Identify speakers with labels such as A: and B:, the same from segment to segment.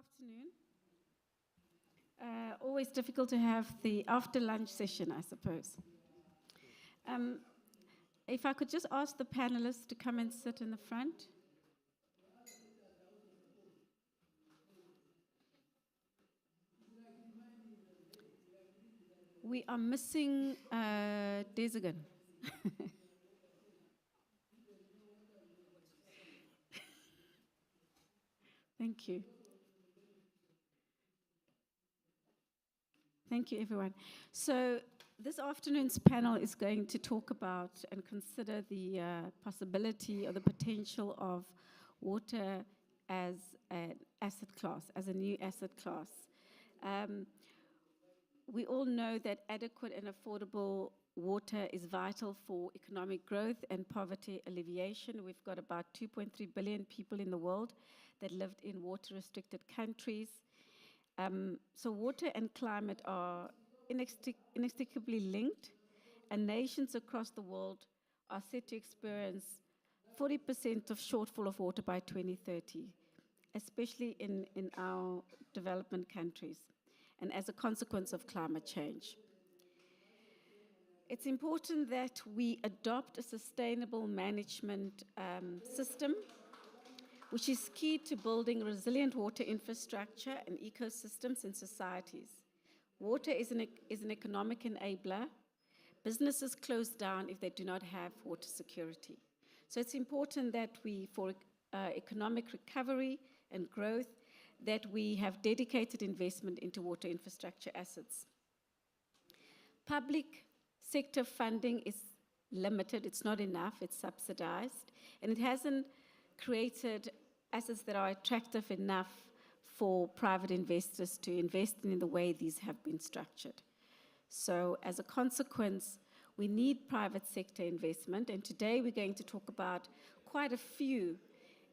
A: afternoon. Always difficult to have the after-lunch session, I suppose. If I could just ask the panelists to come and sit in the front. We are missing Desigan. Thank you. Thank you, everyone. So this afternoon's panel is going to talk about and consider the possibility or the potential of water as an asset class, as a new asset class. We all know that adequate and affordable water is vital for economic growth and poverty alleviation. We've got about 2.3 billion people in the world that lived in water-restricted countries. So water and climate are inextricably linked, and nations across the world are set to experience 40% of shortfall of water by 2030, especially in our development countries, and as a consequence of climate change. It's important that we adopt a sustainable management system, which is key to building resilient water infrastructure and ecosystems in societies. Water is an economic enabler. Businesses close down if they do not have water security. So it's important that we, for economic recovery and growth, that we have dedicated investment into water infrastructure assets. Public sector funding is limited, it's not enough, it's subsidized, and it hasn't created assets that are attractive enough for private investors to invest in the way these have been structured. So as a consequence, we need private sector investment, and today we're going to talk about quite a few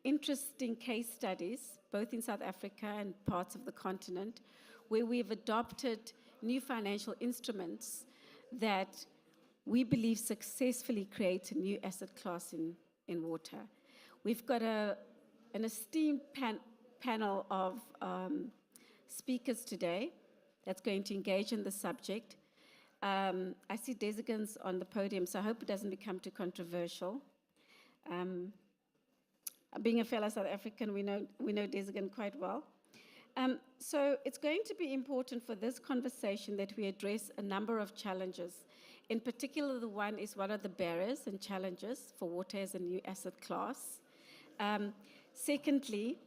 A: interesting case studies, both in South Africa and parts of the continent, where we've adopted new financial instruments that we believe successfully create a new asset class in water. We've got an esteemed panel of speakers today that's going to engage in the subject. I see Desigans on the podium, so I hope it doesn't become too controversial. Being a fellow South African, we know Desigan quite well. So it's going to be important for this conversation that we address a number of challenges. In particular, the one is what are the barriers and challenges for water as a new asset class? Secondly,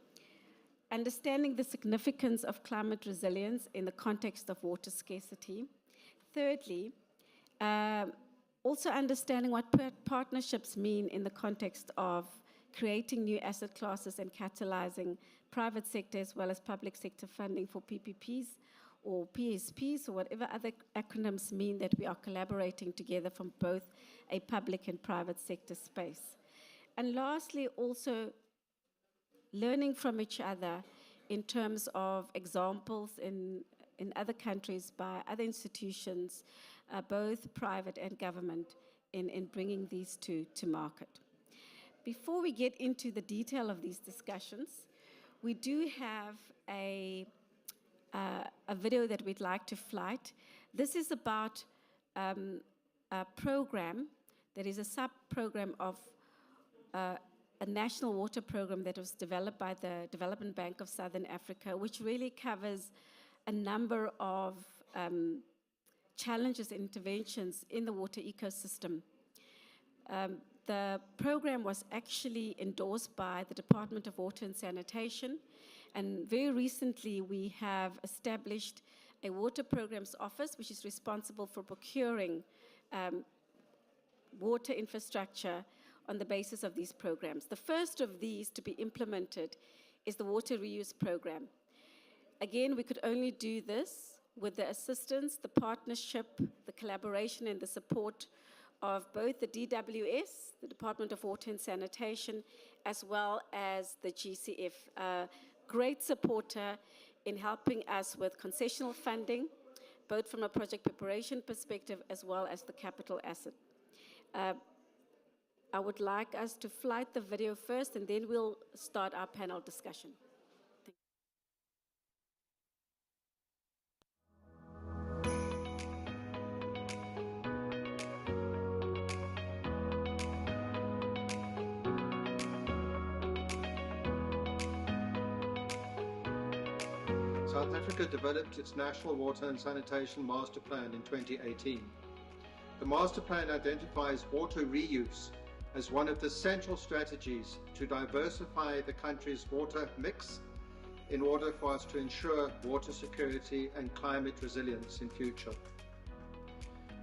A: understanding the significance of climate resilience in the context of water scarcity. Thirdly, also understanding what partnerships mean in the context of creating new asset classes and catalyzing private sector as well as public sector funding for PPPs or PSPs or whatever other acronyms mean that we are collaborating together from both a public and private sector space. And lastly, also learning from each other in terms of examples in other countries by other institutions, both private and government, in bringing these to market. Before we get into the detail of these discussions, we do have a video that we'd like to flight. This is about a program that is a sub-program of a national water program that was developed by the Development Bank of Southern Africa, which really covers a number of challenges and interventions in the water ecosystem. The program was actually endorsed by the Department of Water and Sanitation, and very recently we have established a water programs office which is responsible for procuring water infrastructure on the basis of these programs. The first of these to be implemented is the water reuse program. Again, we could only do this with the assistance, the partnership, the collaboration, and the support of both the DWS, the Department of Water and Sanitation, as well as the GCF, a great supporter in helping us with concessional funding, both from a project preparation perspective as well as the capital asset. I would like us to flight the video first, and then we'll start our panel discussion.
B: South Africa developed its National Water and Sanitation Master Plan in 2018. The Master Plan identifies water reuse as one of the central strategies to diversify the country's water mix in order for us to ensure water security and climate resilience in future.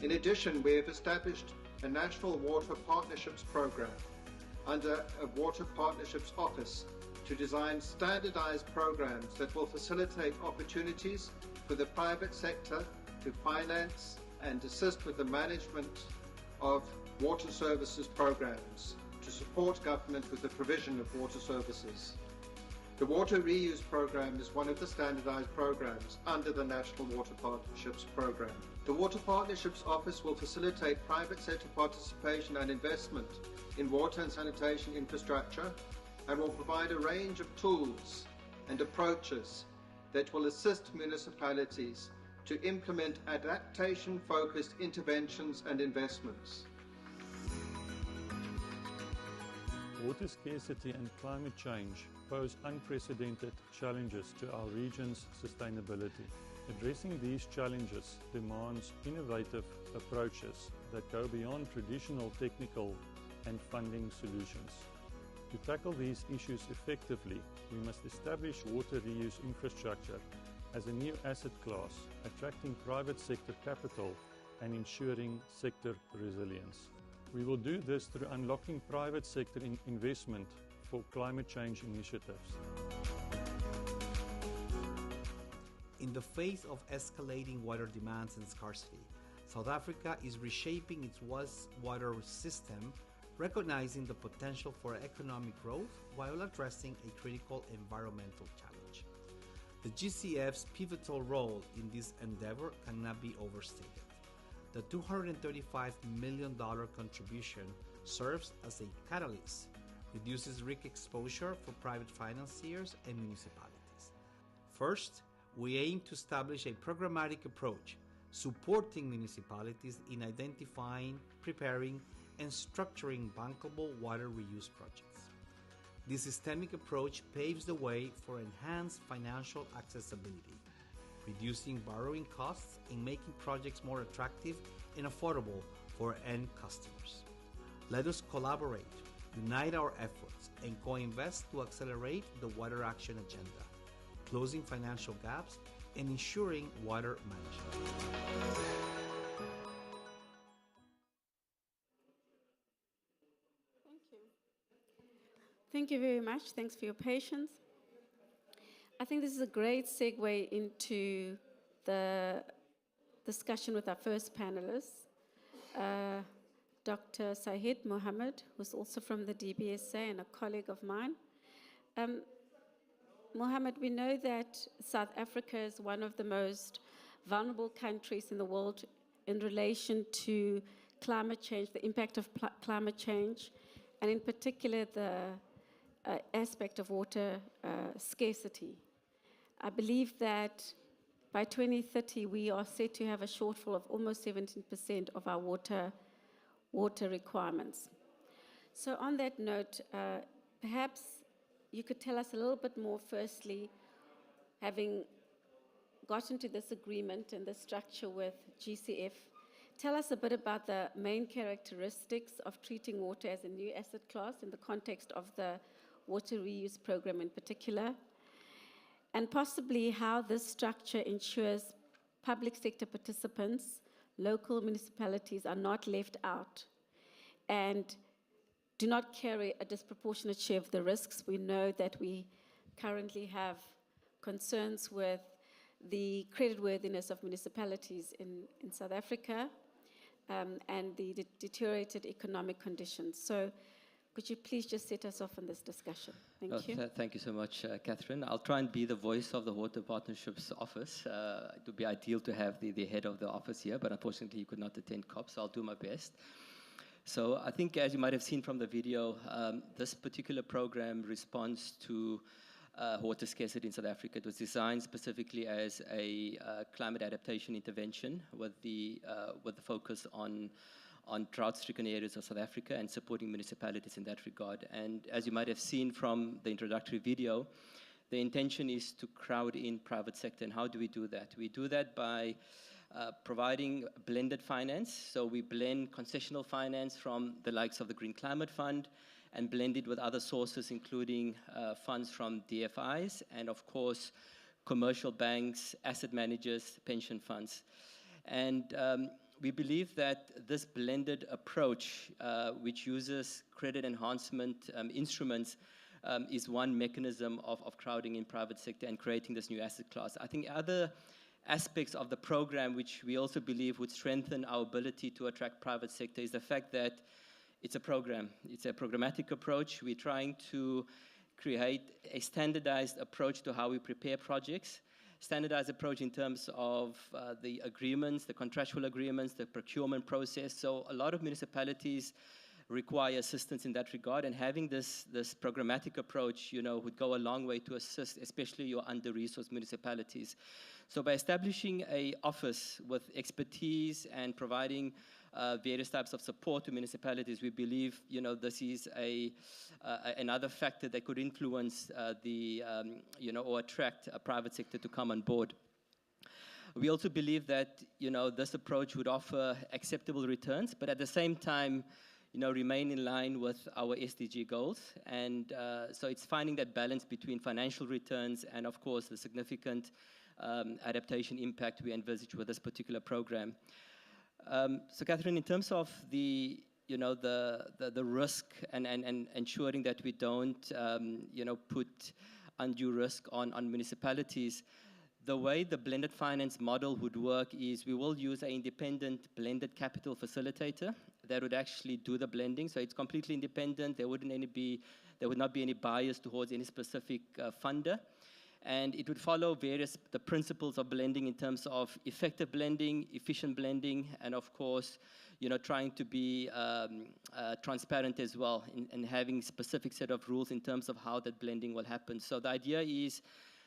B: In addition, we have established a National Water Partnerships Program under a Water Partnerships Office to design standardized programs that will facilitate opportunities for the private sector to finance and assist with the management of water services programs to support government with the provision of water services. The Water Reuse Program is one of the standardized programs under the National Water Partnerships Program. The Water Partnerships Office will facilitate private sector participation and investment in water and sanitation infrastructure and will provide a range of tools and approaches that will assist municipalities to implement adaptation-focused interventions and investments.
C: Water scarcity and climate change pose unprecedented challenges to our region's sustainability. Addressing these challenges demands innovative approaches that go beyond traditional technical and funding solutions. To tackle these issues effectively, we must establish water reuse infrastructure as a new asset class, attracting private sector capital and ensuring sector resilience. We will do this through unlocking private sector investment for climate change initiatives.
D: In the face of escalating water demands and scarcity, South Africa is reshaping its water system, recognizing the potential for economic growth while addressing a critical environmental challenge. The GCF's pivotal role in this endeavor cannot be overstated. The $235 million contribution serves as a catalyst, reduces risk exposure for private financiers and municipalities. First, we aim to establish a programmatic approach, supporting municipalities in identifying, preparing, and structuring bankable water reuse projects. This systemic approach paves the way for enhanced financial accessibility, reducing borrowing costs and making projects more attractive and affordable for end customers. Let us collaborate, unite our efforts, and co-invest to accelerate the water action agenda, closing financial gaps and ensuring water management.
A: Thank you very much. Thanks for your patience. I think this is a great segue into the discussion with our first panelist, Dr. Sahid Mohammed, who's also from the DBSA and a colleague of mine. Mohammed, we know that South Africa is one of the most vulnerable countries in the world in relation to climate change, the impact of climate change, and in particular the aspect of water scarcity. I believe that by 2030 we are set to have a shortfall of almost 17% of our water requirements. So on that note, perhaps you could tell us a little bit more, firstly, having gotten to this agreement and the structure with GCF, tell us a bit about the main characteristics of treating water as a new asset class in the context of the water reuse program in particular, and possibly how this structure ensures public sector participants, local municipalities are not left out and do not carry a disproportionate share of the risks. We know that we currently have concerns with the creditworthiness of municipalities in South Africa and the deteriorated economic conditions. So could you please just set us off on this discussion? Thank you.
E: Thank you so much, Catherine. I'll try and be the voice of the Water Partnerships Office. It would be ideal to have the head of the office here, but unfortunately he could not attend COP, so I'll do my best. So I think, as you might have seen from the video, this particular program responds to water scarcity in South Africa. It was designed specifically as a climate adaptation intervention with the focus on drought-stricken areas of South Africa and supporting municipalities in that regard. And as you might have seen from the introductory video, the intention is to crowd in private sector. And how do we do that? We do that by providing blended finance. So we blend concessional finance from the likes of the Green Climate Fund and blend it with other sources, including funds from DFIs and, of course, commercial banks, asset managers, pension funds. And we believe that this blended approach, which uses credit enhancement instruments, is one mechanism of crowding in private sector and creating this new asset class. I think other aspects of the program, which we also believe would strengthen our ability to attract private sector, is the fact that it's a program. It's a programmatic approach. We're trying to create a standardized approach to how we prepare projects, standardized approach in terms of the agreements, the contractual agreements, the procurement process. So a lot of municipalities require assistance in that regard, and having this programmatic approach, would go a long way to assist, especially your under-resourced municipalities. So by establishing an office with expertise and providing various types of support to municipalities, we believe, this is another factor that could influence or attract a private sector to come on board. We also believe that, this approach would offer acceptable returns, but at the same time, remain in line with our SDG goals. And so it's finding that balance between financial returns and, of course, the significant adaptation impact we envisage with this particular program. So, Catherine, in terms of the risk and ensuring that we don't, put undue risk on municipalities, the way the blended finance model would work is we will use an independent blended capital facilitator that would actually do the blending. So it's completely independent. There would not be any bias towards any specific funder. And it would follow the principles of blending in terms of effective blending, efficient blending, and of course, trying to be transparent as well and having specific set of rules in terms of how that blending will happen. So the idea is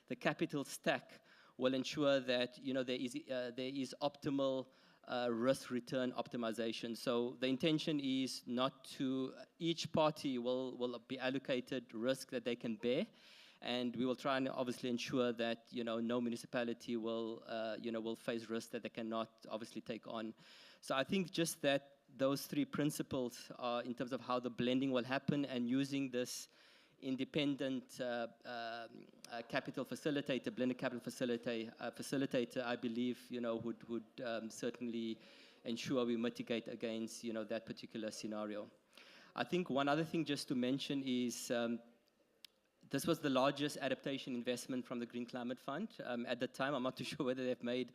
E: the capital stack will ensure that there is optimal risk-return optimization. So the intention is not to, each party will be allocated risk that they can bear, and we will try and obviously ensure that no municipality will face risk that they cannot obviously take on. So I think just that those three principles are in terms of how the blending will happen, and using this independent capital facilitator, blended capital facilitator, I believe, would certainly ensure we mitigate against, that particular scenario. I think one other thing just to mention is this was the largest adaptation investment from the Green Climate Fund. At the time, I'm not too sure whether they've made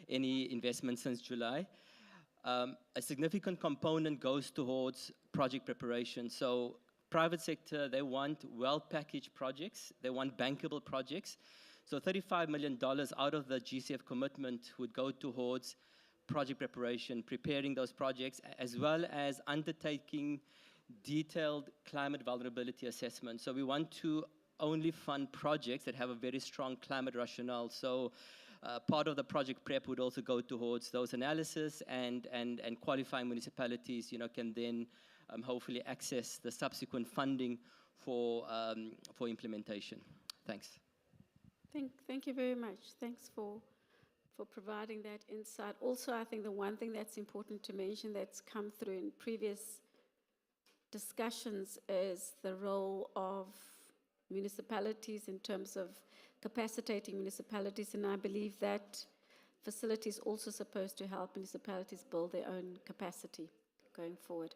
E: any investment since July. A significant component goes towards project preparation. So private sector, they want well-packaged projects. They want bankable projects. So $35 million out of the GCF commitment would go towards project preparation, preparing those projects, as well as undertaking detailed climate vulnerability assessment. So we want to only fund projects that have a very strong climate rationale. So part of the project prep would also go towards those analysis, and qualifying municipalities, can then hopefully access the subsequent funding for implementation. Thanks.
A: Thank you very much. Thanks for providing that insight. Also, I think the one thing that's important to mention that's come through in previous discussions is the role of municipalities in terms of capacitating municipalities, and I believe that facility is also supposed to help municipalities build their own capacity going forward.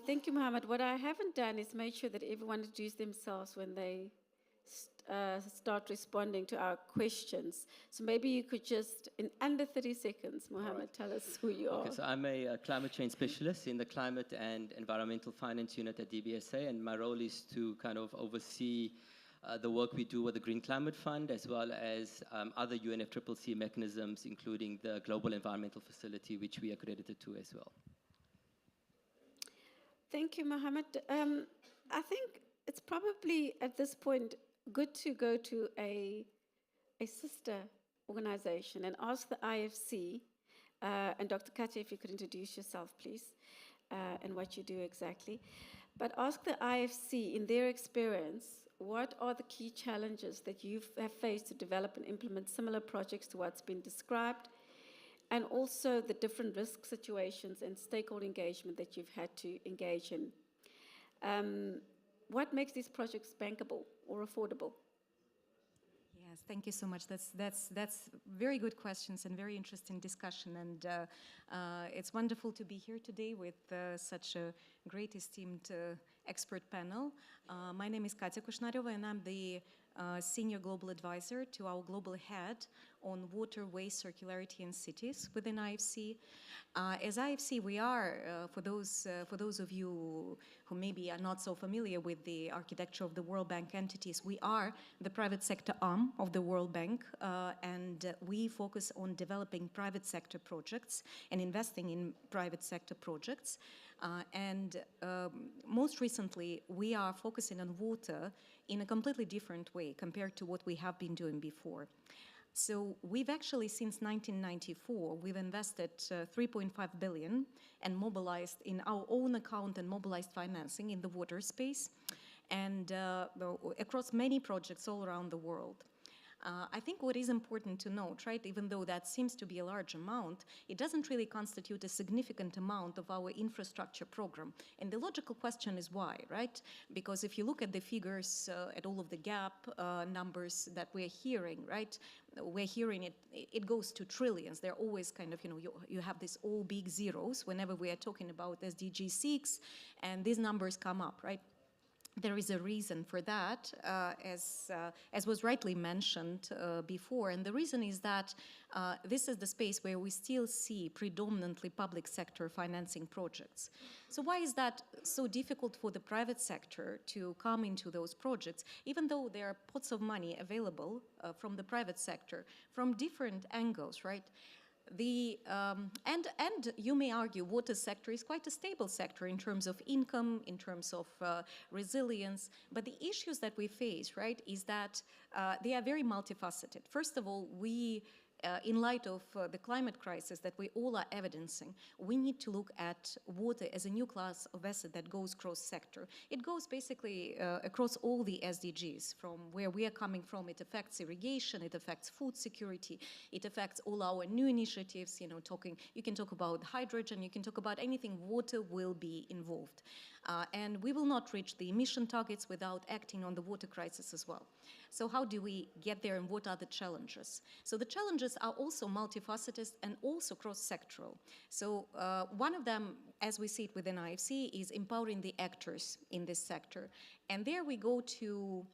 A: Thank you, Mohammed. What I haven't done is make sure that everyone introduces themselves when they start responding to our questions. So maybe you could just, in under 30 seconds, Mohammed, tell us who you are.
E: Okay, so I'm a climate change specialist in the Climate and Environmental Finance Unit at DBSA, and my role is to kind of oversee the work we do with the Green Climate Fund, as well as other UNFCCC mechanisms, including the Global Environmental Facility, which we are accredited to as well.
A: Thank you, Mohammed. I think it's probably, at this point, good to go to a sister organization and ask the IFC, and Dr. Katja, if you could introduce yourself, please, and what you do exactly. But ask the IFC, in their experience, what are the key challenges that you have faced to develop and implement similar projects to what's been described, and also the different risk situations and stakeholder engagement that you've had to engage in? What makes these projects bankable or affordable?
F: Yes, thank you so much. That's very good questions and very interesting discussion. And it's wonderful to be here today with such a great esteemed expert panel. My name is Katya Kushnareva, and I'm the Senior Global Advisor to our Global Head on Water, Waste, Circularity in Cities within IFC. As IFC, we are, for those of you who maybe are not so familiar with the architecture of the World Bank entities, we are the private sector arm of the World Bank, and we focus on developing private sector projects and investing in private sector projects. Most recently, we are focusing on water in a completely different way compared to what we have been doing before. So we've actually, since 1994, we've invested 3.5 billion and mobilized in our own account and mobilized financing in the water space and across many projects all around the world. I think what is important to note, right, even though that seems to be a large amount, it doesn't really constitute a significant amount of our infrastructure program. And the logical question is why, right? Because if you look at the figures, at all of the gap numbers that we're hearing, right, we're hearing it goes to trillions. They're always kind of, you have these all big zeros whenever we are talking about SDG 6, and these numbers come up, right? There is a reason for that, as was rightly mentioned before, and the reason is that this is the space where we still see predominantly public sector financing projects. So why is that so difficult for the private sector to come into those projects, even though there are pots of money available from the private sector from different angles, right? And you may argue water sector is quite a stable sector in terms of income, in terms of resilience, but the issues that we face, right, is that they are very multifaceted. First of all, in light of the climate crisis that we all are evidencing, we need to look at water as a new class of asset that goes cross-sector. It goes basically across all the SDGs. From where we are coming from, it affects irrigation, it affects food security, it affects all our new initiatives, you can talk about hydrogen, you can talk about anything, water will be involved. And we will not reach the emission targets without acting on the water crisis as well. So how do we get there, and what are the challenges? So the challenges are also multifaceted and also cross-sectoral. So one of them, as we see it within IFC, is empowering the actors in this sector. And there we go to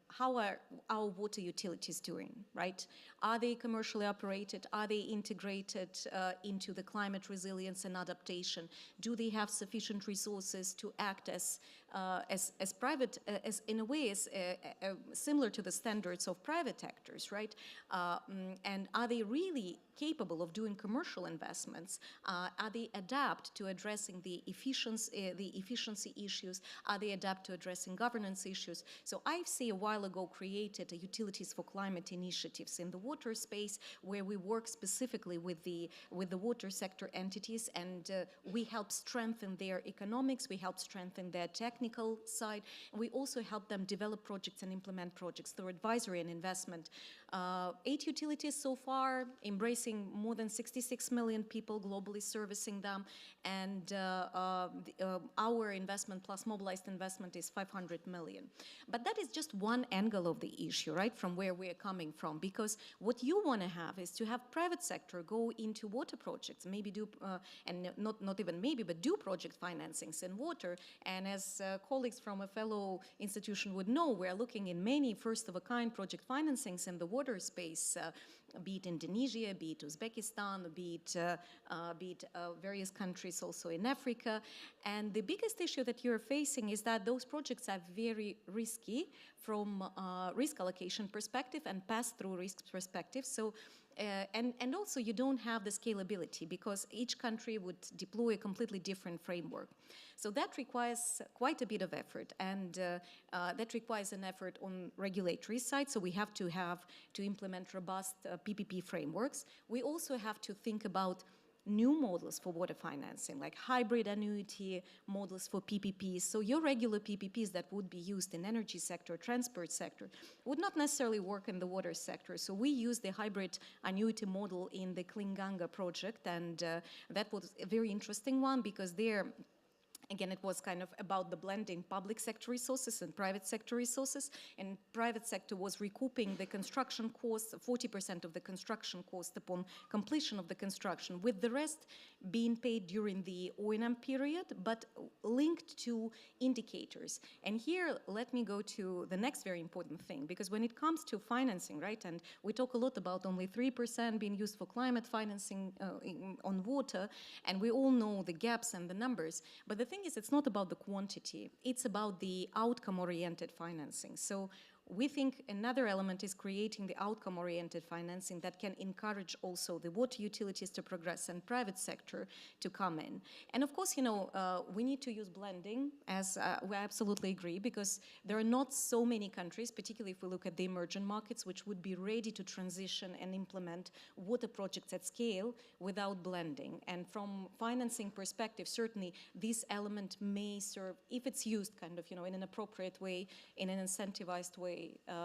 F: how are our water utilities doing, right? Are they commercially operated? Are they integrated into the climate resilience and adaptation? Do they have sufficient resources to act as private, as in a way, similar to the standards of private actors, right? And are they really capable of doing commercial investments? Are they adapt to addressing the efficiency issues? Are they adapt to addressing governance issues? So IFC a while ago created a Utilities for Climate initiatives in the water space, where we work specifically with the water sector entities, and we help strengthen their economics, we help strengthen their technical side, and we also help them develop projects and implement projects through advisory and investment. 8 utilities so far, embracing more than 66 million people globally, servicing them, and our investment plus mobilized investment is 500 million. But that is just one angle of the issue, right, from where we are coming from, because what you want to have is to have private sector go into water projects, maybe do, and not even maybe, but do project financings in water. And as colleagues from a fellow institution would know, we're looking in many first-of-a-kind project financings in the water space, be it Indonesia, be it Uzbekistan, be it various countries also in Africa. And the biggest issue that you're facing is that those projects are very risky from risk allocation perspective and pass-through risk perspective. So, and also you don't have the scalability, because each country would deploy a completely different framework. So that requires quite a bit of effort, and that requires an effort on regulatory side. So we have to implement robust PPP frameworks. We also have to think about new models for water financing, like hybrid annuity models for PPPs. So your regular PPPs that would be used in energy sector, transport sector, would not necessarily work in the water sector. So we use the hybrid annuity model in the Clean Ganga project, and that was a very interesting one because there, again, it was kind of about the blending public sector resources and private sector resources, and private sector was recouping the construction costs, 40% of the construction cost upon completion of the construction, with the rest being paid during the O&M period, but linked to indicators. And here, let me go to the next very important thing, because when it comes to financing, right, and we talk a lot about only 3% being used for climate financing on water, and we all know the gaps and the numbers, but the thing is, it's not about the quantity, it's about the outcome-oriented financing. So we think another element is creating the outcome-oriented financing that can encourage also the water utilities to progress and private sector to come in. And of course, we need to use blending, as we absolutely agree, because there are not so many countries, particularly if we look at the emerging markets, which would be ready to transition and implement water projects at scale without blending. And from financing perspective, certainly this element may serve, if it's used kind of, in an appropriate way, in an incentivized way,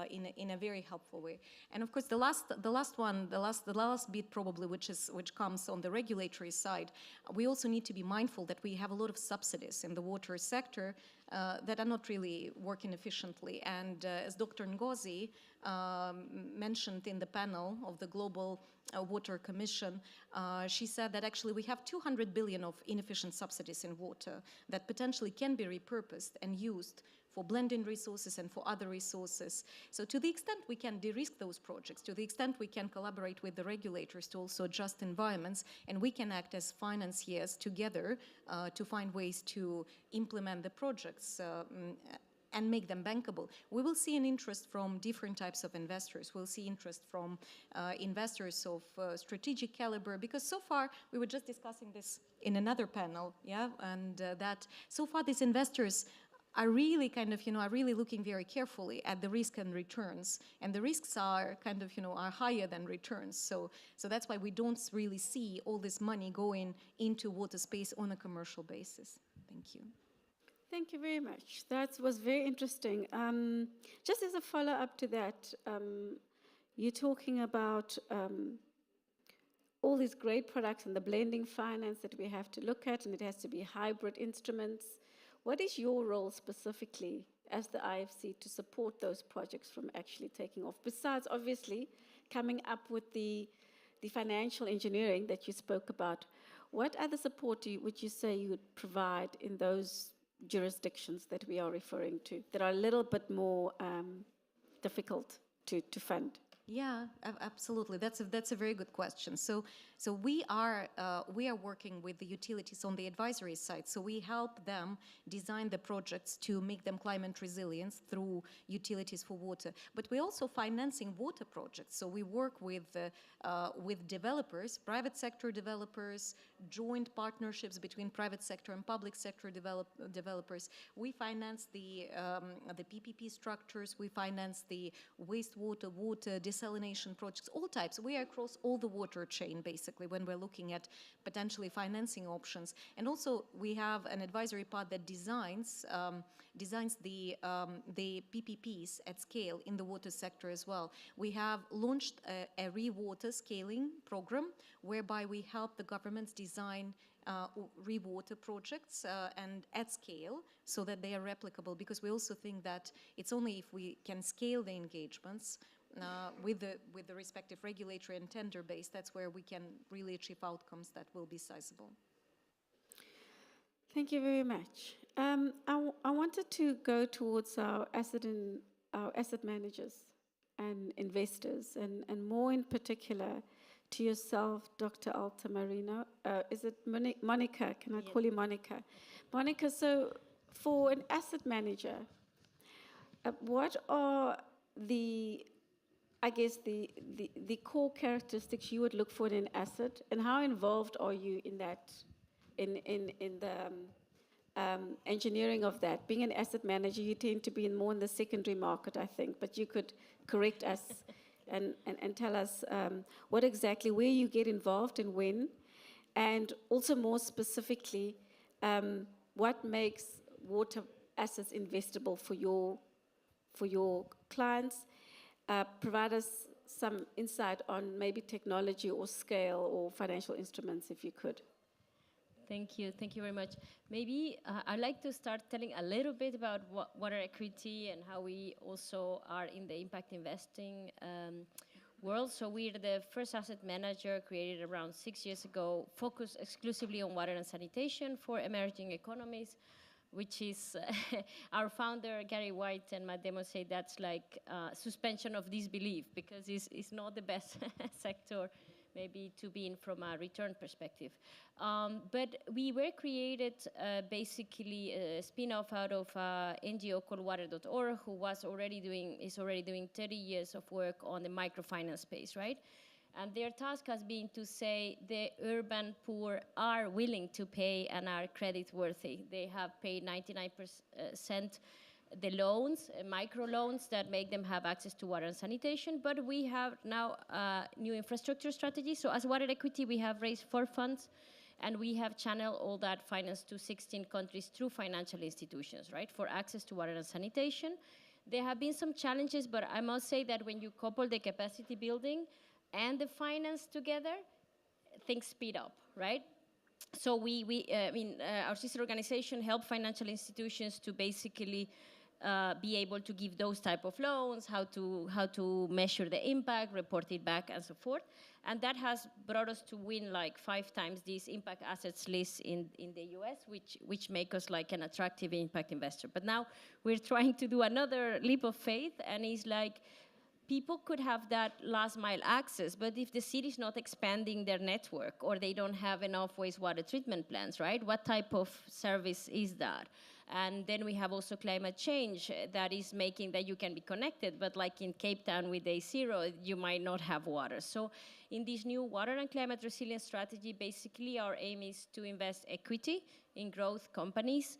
F: in a very helpful way. And of course, the last bit probably, which comes on the regulatory side, we also need to be mindful that we have a lot of subsidies in the water sector that are not really working efficiently. And as Dr. Ngozi mentioned in the panel of the Global Water Commission, she said that actually we have 200 billion of inefficient subsidies in water that potentially can be repurposed and used for blending resources and for other resources. So to the extent we can de-risk those projects, to the extent we can collaborate with the regulators to also adjust environments, and we can act as financiers together to find ways to implement the projects and make them bankable, we will see an interest from different types of investors. We'll see interest from investors of strategic caliber, because so far, we were just discussing this in another panel, yeah, and that so far these investors are really kind of, are really looking very carefully at the risk and returns. And the risks are kind of, are higher than returns. So that's why we don't really see all this money going into water space on a commercial basis. Thank you.
A: Thank you very much. That was very interesting. Just as a follow-up to that, you're talking about all these great products and the blending finance that we have to look at, and it has to be hybrid instruments. What is your role specifically as the IFC to support those projects from actually taking off? Besides, obviously, coming up with the financial engineering that you spoke about, what other support would you say you would provide in those jurisdictions that we are referring to that are a little bit more difficult to fund?
F: Yeah, absolutely. That's a very good question. So we are working with the utilities on the advisory side. So we help them design the projects to make them climate resilient through utilities for water. But we're also financing water projects. So we work with developers, private sector developers, joint partnerships between private sector and public sector developers. We finance the PPP structures. We finance the wastewater, water desalination projects, all types. We are across all the water chain, basically, when we're looking at potentially financing options. And also, we have an advisory part that designs the PPPs at scale in the water sector as well. We have launched a re-water scaling program whereby we help the governments design re-water projects and at scale so that they are replicable, because we also think that it's only if we can scale the engagements with the respective regulatory and tender base, that's where we can really achieve outcomes that will be sizable.
A: Thank you very much. I wanted to go towards our asset managers and investors, and more in particular to yourself, Dr. Altamirano. Is it Monica? Can I call you Monica? Monica, so for an asset manager, what are the core characteristics you would look for in an asset, and how involved are you in that, in the engineering of that? Being an asset manager, you tend to be more in the secondary market, I think, but you could correct us and tell us where you get involved and when, And also more specifically, what makes water assets investable for your clients? Provide us some insight on maybe technology or scale or financial instruments, if you could.
G: Thank you very much. Maybe I'd like to start telling a little bit about water equity and how we also are in the impact investing world. So we're the first asset manager created around 6 years ago, focused exclusively on water and sanitation for emerging economies, which is our founder, Gary White, and Matt Demo say that's like suspension of disbelief, because it's not the best sector maybe to be in from a return perspective. But we were created basically a spin-off out of NGO called water.org, who is already doing 30 years of work on the microfinance space, right? And their task has been to say the urban poor are willing to pay and are credit worthy. They have paid 99% the loans, micro loans that make them have access to water and sanitation, but we have now a new infrastructure strategy. So as water equity, we have raised 4 funds, and we have channeled all that finance to 16 countries through financial institutions, right, for access to water and sanitation. There have been some challenges, but I must say that when you couple the capacity building and the finance together, things speed up, right? So our sister organization helped financial institutions to basically be able to give those type of loans, how to measure the impact, report it back, and so forth. And that has brought us to win like 5 times these impact assets lists in the US, which make us like an attractive impact investor. But now we're trying to do another leap of faith, and it's like, people could have that last mile access, but if the city is not expanding their network or they don't have enough wastewater treatment plants, right? What type of service is that? And then we have also climate change that is making that you can be connected, but like in Cape Town with Day Zero, you might not have water. So in this new water and climate resilience strategy, basically our aim is to invest equity in growth companies,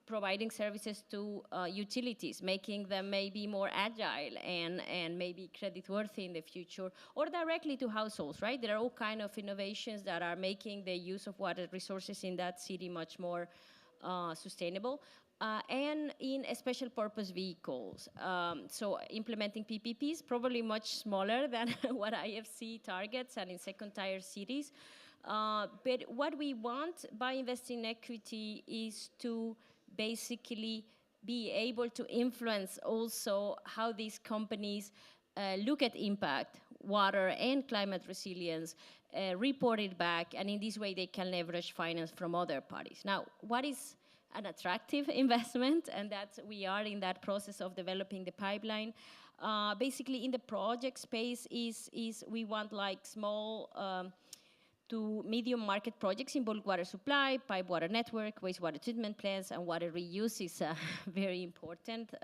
G: providing services to utilities, making them maybe more agile and maybe credit-worthy in the future, or directly to households, right? There are all kinds of innovations that are making the use of water resources in that city much more sustainable. And in special purpose vehicles. So implementing PPPs, probably much smaller than what IFC targets and in second-tier cities. But what we want by investing in equity is to basically be able to influence also how these companies look at impact, water and climate resilience, report it back, and in this way they can leverage finance from other parties. Now, what is an attractive investment? And that we are in that process of developing the pipeline. Basically, in the project space is we want like small to medium market projects in bulk water supply, pipe water network, wastewater treatment plants, and water reuse is a very important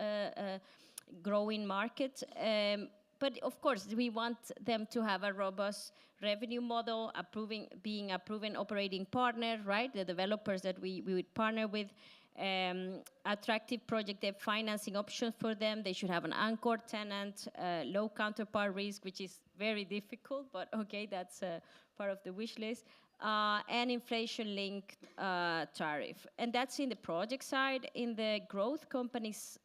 G: growing market. But of course, we want them to have a robust revenue model, being a proven operating partner, right? The developers that we would partner with, attractive project debt financing options for them. They should have an anchor tenant, low counterpart risk, which is very difficult, but okay, that's part of the wish list, and inflation-linked tariff. And that's in the project side. In the growth companies,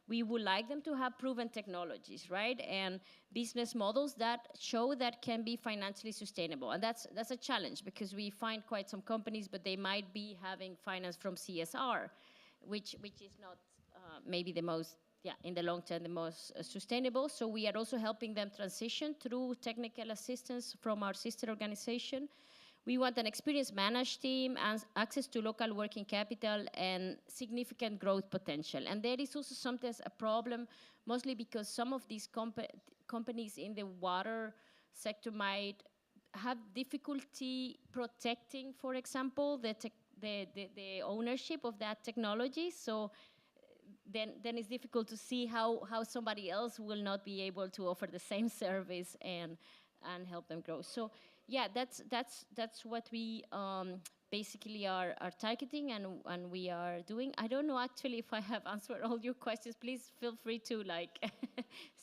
G: we would like them to have proven technologies, right? And business models that show that can be financially sustainable. And that's a challenge, because we find quite some companies, but they might be having finance from CSR, which is not maybe the most, in the long term, the most sustainable. So we are also helping them transition through technical assistance from our sister organization. We want an experienced managed team and access to local working capital and significant growth potential. And there is also sometimes a problem, mostly because some of these companies in the water sector might have difficulty protecting, for example, the ownership of that technology. So then it's difficult to see how somebody else will not be able to offer the same service and help them grow. So yeah, that's what we basically are targeting and we are doing. I don't know actually if I have answered all your questions. Please feel free to like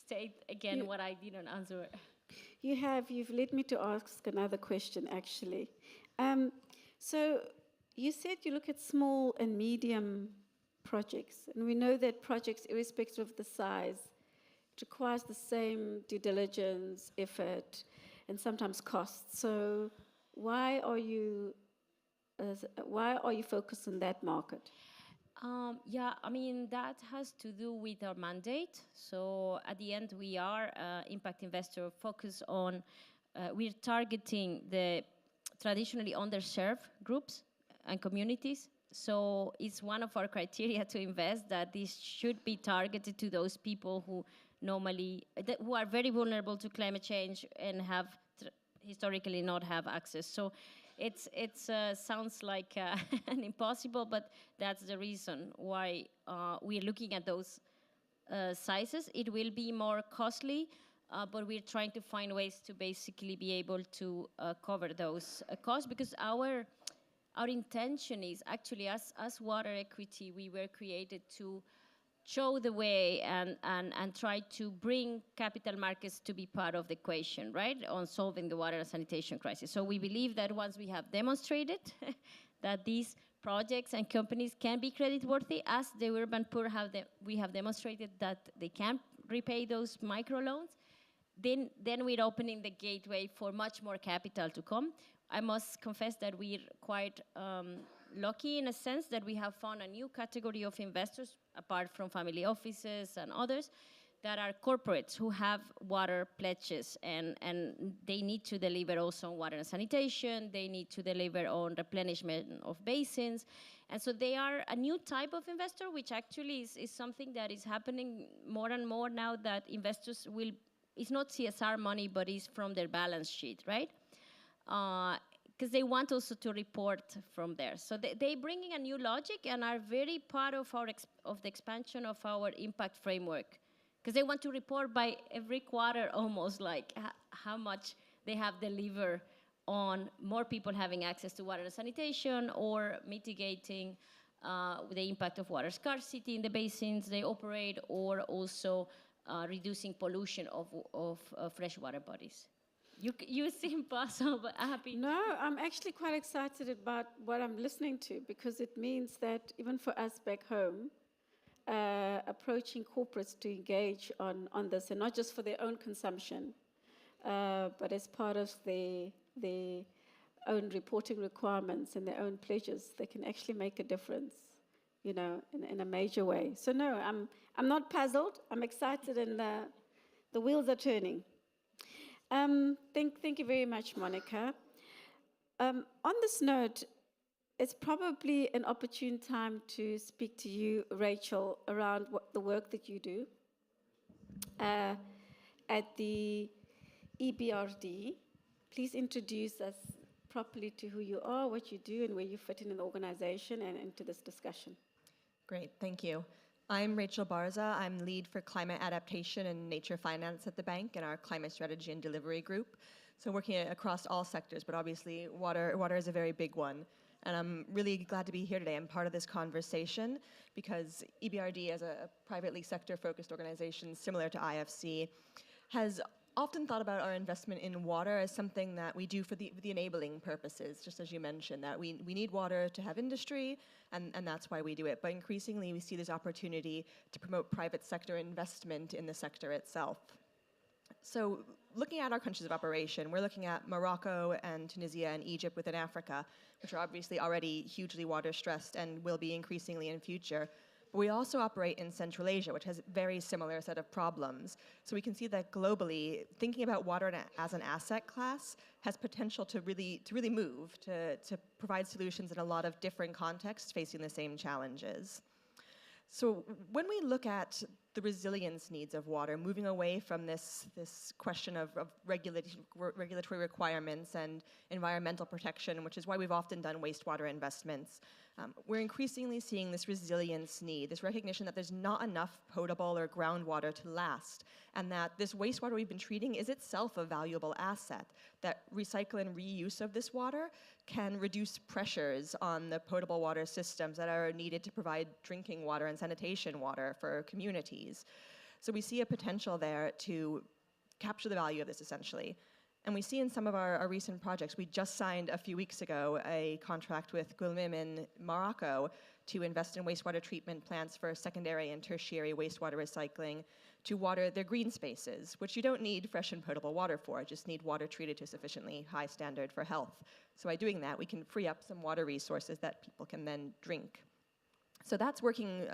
G: state again what I didn't answer.
A: you've led me to ask another question, actually. So you said you look at small and medium projects, and we know that projects, irrespective of the size, requires the same due diligence, effort, and sometimes cost. So why are you focused on that market?
G: Yeah, I mean, that has to do with our mandate. So at the end, we are impact investor focused on, we're targeting the traditionally underserved groups and communities. So it's one of our criteria to invest that this should be targeted to those people who normally, who are very vulnerable to climate change and have historically not have access. So it's sounds like an impossible, but that's the reason why we're looking at those sizes. It will be more costly, but we're trying to find ways to basically be able to cover those costs, because our intention is actually, as Water Equity, we were created to show the way and try to bring capital markets to be part of the equation, right, on solving the water and sanitation crisis. So we believe that once we have demonstrated that these projects and companies can be creditworthy, as the urban poor we have demonstrated that they can repay those microloans, then we're opening the gateway for much more capital to come. I must confess that we're quite lucky in a sense that we have found a new category of investors, apart from family offices and others, that are corporates who have water pledges, and they need to deliver also on water and sanitation, they need to deliver on replenishment of basins. And so they are a new type of investor, which actually is something that is happening more and more now, that investors will, it's not CSR money, but it's from their balance sheet, right? Because they want also to report from there. So they bring in a new logic and are very part of the expansion of our impact framework, because they want to report by every quarter almost, like how much they have delivered on more people having access to water and sanitation, or mitigating the impact of water scarcity in the basins they operate, or also reducing pollution of freshwater bodies. You seem puzzled, but happy.
A: No, I'm actually quite excited about what I'm listening to, because it means that even for us back home, approaching corporates to engage on this, and not just for their own consumption, but as part of their own reporting requirements and their own pledges, they can actually make a difference, you know, in a major way. So no, I'm not puzzled. I'm excited, and the wheels are turning. Thank you very much, Monica. On this note, it's probably an opportune time to speak to you, Rachel, around the work that you do at the EBRD. Please introduce us properly to who you are, what you do, and where you fit in an organization and into this discussion.
H: Great, thank you. I'm Rachel Barza. I'm lead for climate adaptation and nature finance at the bank in our climate strategy and delivery group. So working across all sectors, but obviously water is a very big one. And I'm really glad to be here today. I'm part of this conversation because EBRD, as a privately sector-focused organization similar to IFC, has often thought about our investment in water as something that we do for the enabling purposes, just as you mentioned, that we need water to have industry, and that's why we do it. But increasingly, we see this opportunity to promote private sector investment in the sector itself. So looking at our countries of operation, we're looking at Morocco and Tunisia and Egypt within Africa, which are obviously already hugely water stressed and will be increasingly in future. But we also operate in Central Asia, which has a very similar set of problems. So we can see that globally, thinking about water as an asset class has potential to really move, to provide solutions in a lot of different contexts facing the same challenges. So when we look at the resilience needs of water, moving away from this question of regulatory requirements and environmental protection, which is why we've often done wastewater investments, we're increasingly seeing this resilience need, this recognition that there's not enough potable or groundwater to last, and that this wastewater we've been treating is itself a valuable asset, that recycle and reuse of this water can reduce pressures on the potable water systems that are needed to provide drinking water and sanitation water for communities. So we see a potential there to capture the value of this, essentially. And we see in some of our recent projects, we just signed a few weeks ago a contract with Gulmim in Morocco to invest in wastewater treatment plants for secondary and tertiary wastewater recycling to water their green spaces, which you don't need fresh and potable water for, just need water treated to a sufficiently high standard for health. So by doing that, we can free up some water resources that people can then drink. So that's working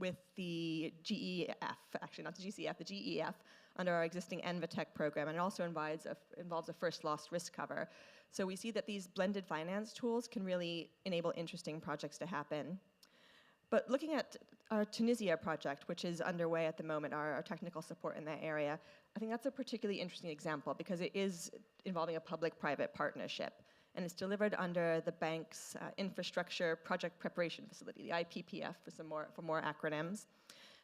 H: with the GEF, actually not the GCF, the GEF, under our existing ENVATEC program, and it also involves a first loss risk cover. So we see that these blended finance tools can really enable interesting projects to happen. But looking at our Tunisia project, which is underway at the moment, our technical support in that area, I think that's a particularly interesting example because it is involving a public-private partnership. And it's delivered under the bank's Infrastructure Project Preparation Facility, the IPPF for more acronyms.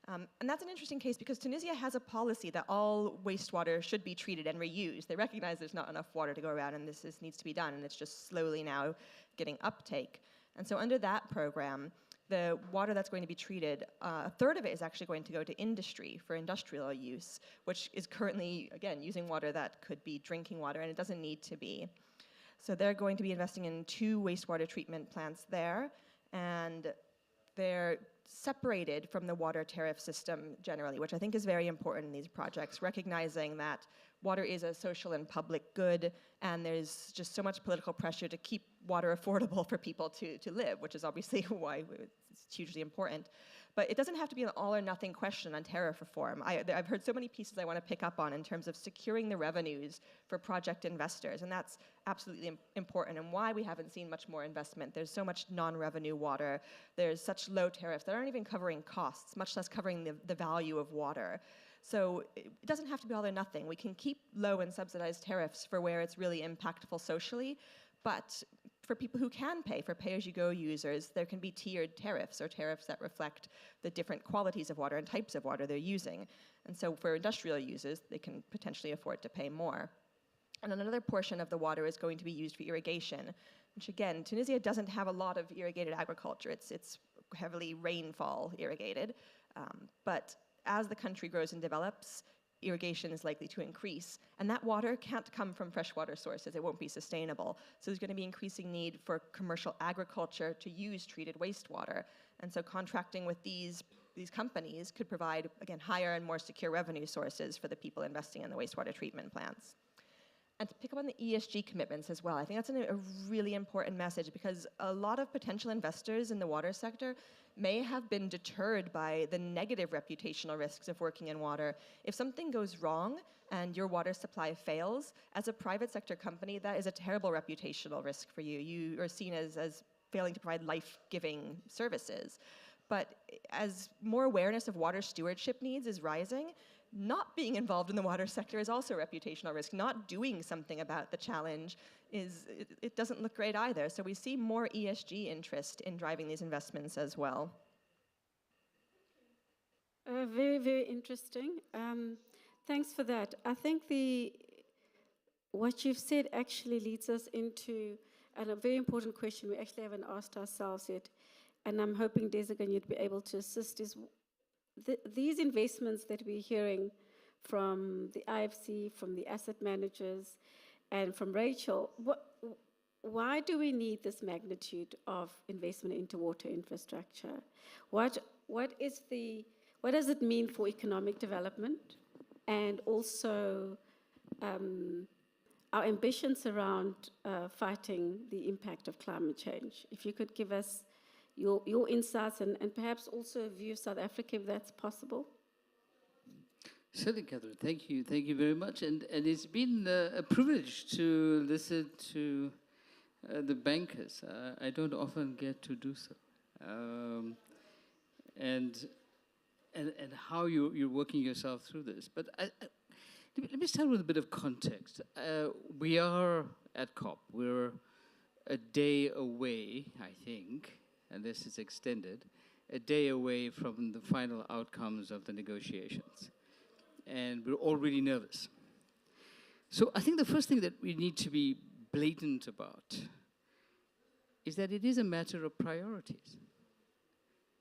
H: And that's an interesting case because Tunisia has a policy that all wastewater should be treated and reused. They recognize there's not enough water to go around and this needs to be done, and it's just slowly now getting uptake. And so under that program, the water that's going to be treated, a third of it is actually going to go to industry for industrial use, which is currently, again, using water that could be drinking water, and it doesn't need to be. So they're going to be investing in 2 wastewater treatment plants there, and they're separated from the water tariff system generally, which I think is very important in these projects, recognizing that water is a social and public good, and there's just so much political pressure to keep water affordable for people to live, which is obviously why it's hugely important. But it doesn't have to be an all-or-nothing question on tariff reform. I've heard so many pieces I want to pick up on in terms of securing the revenues for project investors, and that's absolutely important and why we haven't seen much more investment. There's so much non-revenue water. There's such low tariffs that aren't even covering costs, much less covering the value of water. So it doesn't have to be all or nothing. We can keep low and subsidized tariffs for where it's really impactful socially, but for people who can pay, for pay-as-you-go users, there can be tiered tariffs or tariffs that reflect the different qualities of water and types of water they're using. And so for industrial users, they can potentially afford to pay more. And another portion of the water is going to be used for irrigation, which again, Tunisia doesn't have a lot of irrigated agriculture. It's heavily rainfall irrigated. But as the country grows and develops, irrigation is likely to increase, and that water can't come from freshwater sources. It won't be sustainable. So there's going to be increasing need for commercial agriculture to use treated wastewater. And so contracting with these companies could provide, again, higher and more secure revenue sources for the people investing in the wastewater treatment plants. And to pick up on the ESG commitments as well, I think that's a really important message because a lot of potential investors in the water sector may have been deterred by the negative reputational risks of working in water. If something goes wrong and your water supply fails, as a private sector company, that is a terrible reputational risk for you. You are seen as failing to provide life-giving services. But as more awareness of water stewardship needs is rising, not being involved in the water sector is also a reputational risk. Not doing something about the challenge it doesn't look great either. So we see more ESG interest in driving these investments as well.
A: Very, very interesting. Thanks for that. I think what you've said actually leads us into a very important question we actually haven't asked ourselves yet, and I'm hoping, Desigan, you'd be able to assist, is these investments that we're hearing from the IFC, from the asset managers, and from Rachel, why do we need this magnitude of investment into water infrastructure? What does it mean for economic development, and also our ambitions around fighting the impact of climate change? If you could give us your insights and perhaps also a view of South Africa, if that's possible.
I: Certainly, Catherine. Thank you. Thank you very much. And it's been a privilege to listen to the bankers. I don't often get to do so. And how you're working yourself through this. But let me start with a bit of context. We are at COP. We're a day away, I think, and this is extended, a day away from the final outcomes of the negotiations. And we're all really nervous. So I think the first thing that we need to be blatant about is that it is a matter of priorities.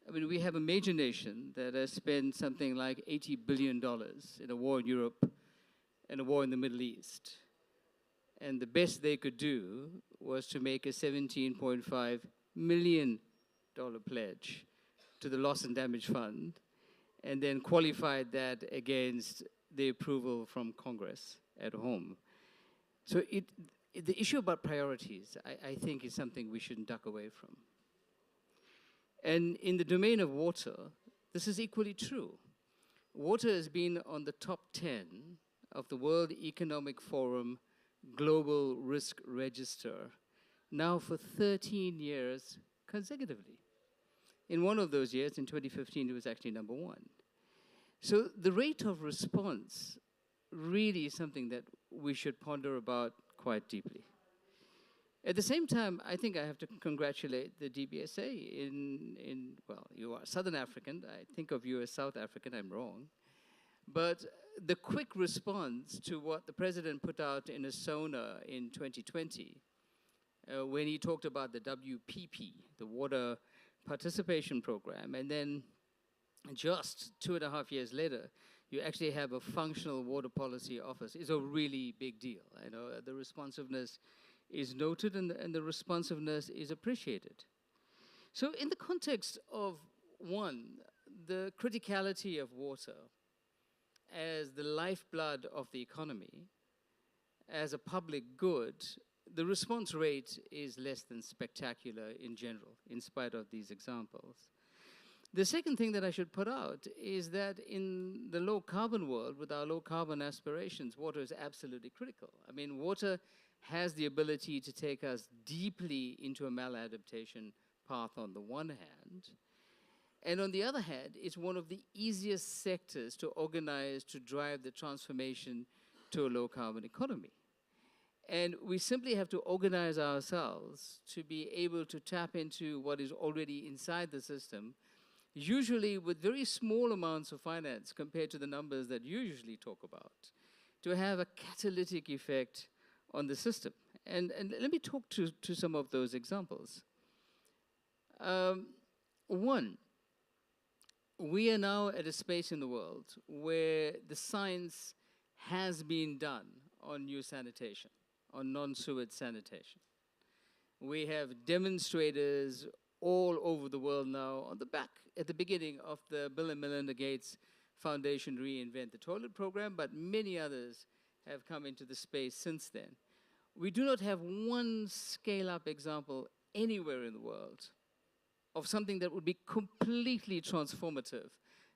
I: I mean, we have a major nation that has spent something like $80 billion in a war in Europe and a war in the Middle East. And the best they could do was to make a $17.5 million pledge to the Loss and Damage Fund, and then qualified that against the approval from Congress at home. So the issue about priorities, I think, is something we shouldn't duck away from. And in the domain of water, this is equally true. Water has been on the top 10 of the World Economic Forum Global Risk Register now for 13 years consecutively. In one of those years, in 2015, it was actually number 1. So the rate of response really is something that we should ponder about quite deeply. At the same time, I think I have to congratulate the DBSA well, you are Southern African. I think of you as South African. I'm wrong. But the quick response to what the president put out in a SONA in 2020, when he talked about the WPP, the Water Participation Program, and then just 2.5 years later, you actually have a functional water policy office, is a really big deal. I know the responsiveness is noted and the responsiveness is appreciated. So in the context of, one, the criticality of water as the lifeblood of the economy, as a public good, the response rate is less than spectacular in general, in spite of these examples. The second thing that I should put out is that in the low carbon world, with our low carbon aspirations, water is absolutely critical. I mean, water has the ability to take us deeply into a maladaptation path on the one hand, and on the other hand, it's one of the easiest sectors to organize to drive the transformation to a low carbon economy. And we simply have to organize ourselves to be able to tap into what is already inside the system, usually with very small amounts of finance compared to the numbers that you usually talk about, to have a catalytic effect on the system. And let me talk to some of those examples. One, we are now at a space in the world where the science has been done on new sanitation, on non-sewage sanitation. We have demonstrators all over the world now at the beginning of the Bill and Melinda Gates Foundation Reinvent the Toilet program, but many others have come into the space since then. We do not have one scale-up example anywhere in the world of something that would be completely transformative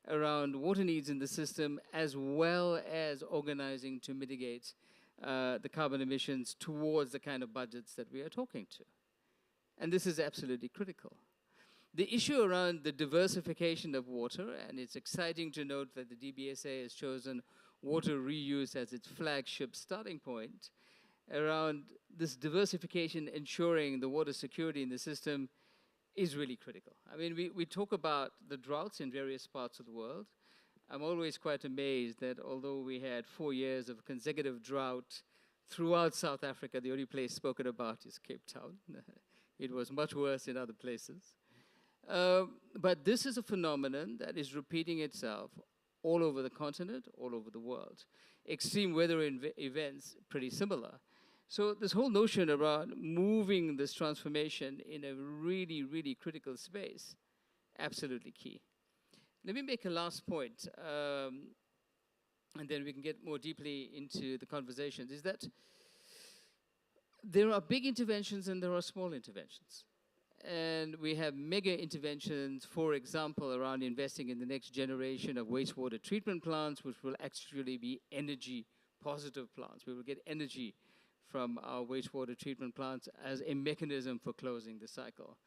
I: around water needs in the system, as well as organizing to mitigate the carbon emissions towards the kind of budgets that we are talking to. And this is absolutely critical. The issue around the diversification of water, and it's exciting to note that the DBSA has chosen water reuse as its flagship starting point, around this diversification ensuring the water security in the system is really critical. I mean, we talk about the droughts in various parts of the world. I'm always quite amazed that although we had 4 years of consecutive drought throughout South Africa, the only place spoken about is Cape Town. It was much worse in other places. But this is a phenomenon that is repeating itself all over the continent, all over the world. Extreme weather events, pretty similar. So this whole notion around moving this transformation in a really, really critical space, absolutely key. Let me make a last point, and then we can get more deeply into the conversations, is that there are big interventions and there are small interventions. And we have mega interventions, for example, around investing in the next generation of wastewater treatment plants, which will actually be energy positive plants. We will get energy from our wastewater treatment plants as a mechanism for closing the cycle.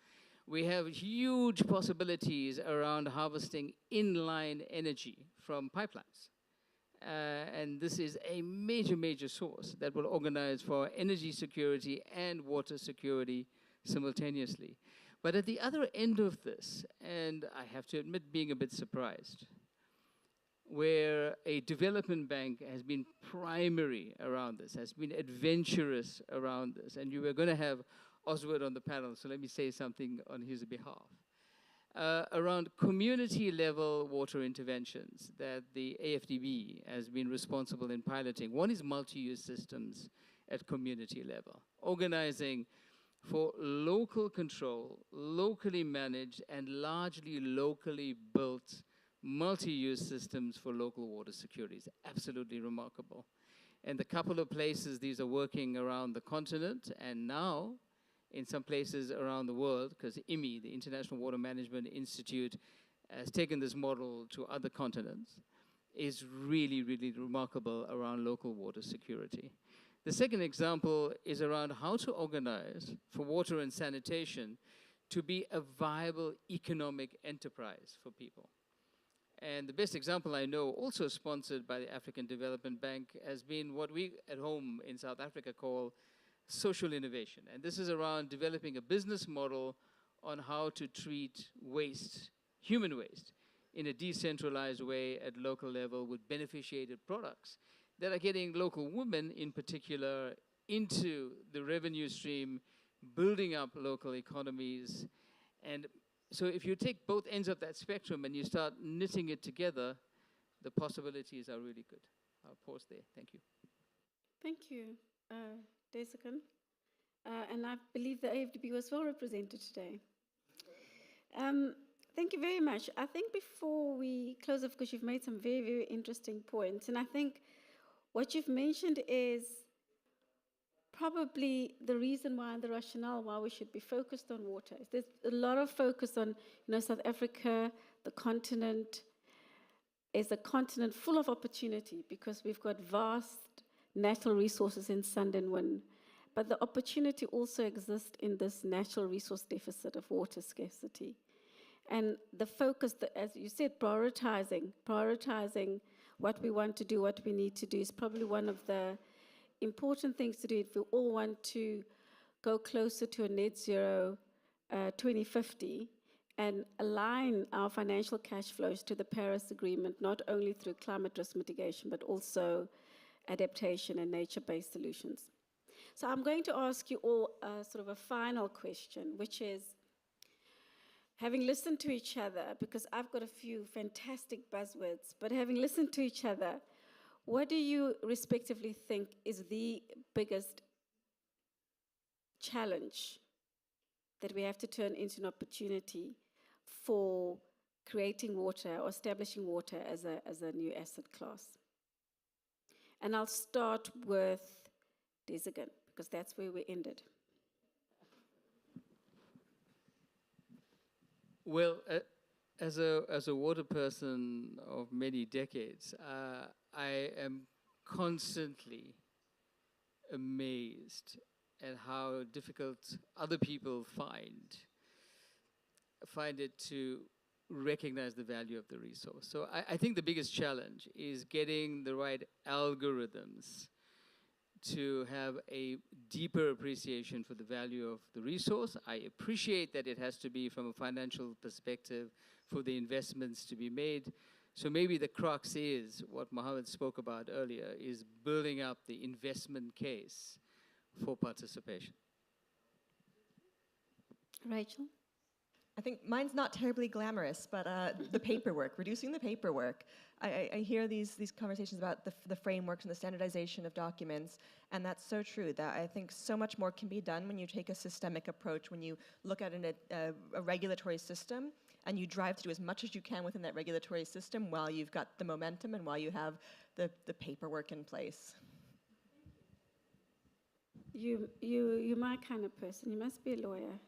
I: We have huge possibilities around harvesting inline energy from pipelines. And this is a major, major source that will organize for energy security and water security simultaneously. But at the other end of this, and I have to admit being a bit surprised, where a development bank has been primary around this, has been adventurous around this, and you were going to have Oswald on the panel, so let me say something on his behalf. Around community-level water interventions that the AFDB has been responsible in piloting. One is multi-use systems at community level, organizing for local control, locally managed, and largely locally built multi-use systems for local water security. It's absolutely remarkable. And the couple of places these are working around the continent, and now in some places around the world, because IMI, the International Water Management Institute, has taken this model to other continents, is really, really remarkable around local water security. The second example is around how to organize for water and sanitation to be a viable economic enterprise for people. And the best example I know, also sponsored by the African Development Bank, has been what we at home in South Africa call social innovation. And this is around developing a business model on how to treat waste, human waste, in a decentralized way at local level with beneficiated products that are getting local women in particular into the revenue stream, building up local economies. And so if you take both ends of that spectrum and you start knitting it together, the possibilities are really good. I'll pause there. Thank you.
A: Thank you, Desikan. And I believe the AFDB was well represented today. Thank you very much. I think before we close off, because you've made some very, very interesting points, and I think what you've mentioned is probably the reason why and the rationale why we should be focused on water. There's a lot of focus on, South Africa, the continent, is a continent full of opportunity because we've got vast natural resources in sand and wind. But the opportunity also exists in this natural resource deficit of water scarcity. And the focus, as you said, prioritizing what we want to do, what we need to do is probably one of the important things to do if we all want to go closer to a net zero 2050 and align our financial cash flows to the Paris Agreement, not only through climate risk mitigation, but also adaptation and nature-based solutions. So I'm going to ask you all sort of a final question, which is, having listened to each other, because I've got a few fantastic buzzwords, but having listened to each other, what do you respectively think is the biggest challenge that we have to turn into an opportunity for creating water or establishing water as a new asset class? And I'll start with Desikan, because that's where we ended.
I: Well, as a water person of many decades, I am constantly amazed at how difficult other people find it to recognize the value of the resource. So I think the biggest challenge is getting the right algorithms to have a deeper appreciation for the value of the resource. I appreciate that it has to be from a financial perspective for the investments to be made. So maybe the crux is what Mohammed spoke about earlier, is building up the investment case for participation.
A: Rachel?
H: I think mine's not terribly glamorous, but the paperwork, reducing the paperwork. I hear these conversations about the frameworks and the standardization of documents, and that's so true, that I think so much more can be done when you take a systemic approach, when you look at a regulatory system, and you drive to do as much as you can within that regulatory system while you've got the momentum and while you have the paperwork in place.
A: You're my kind of person. You must be a lawyer.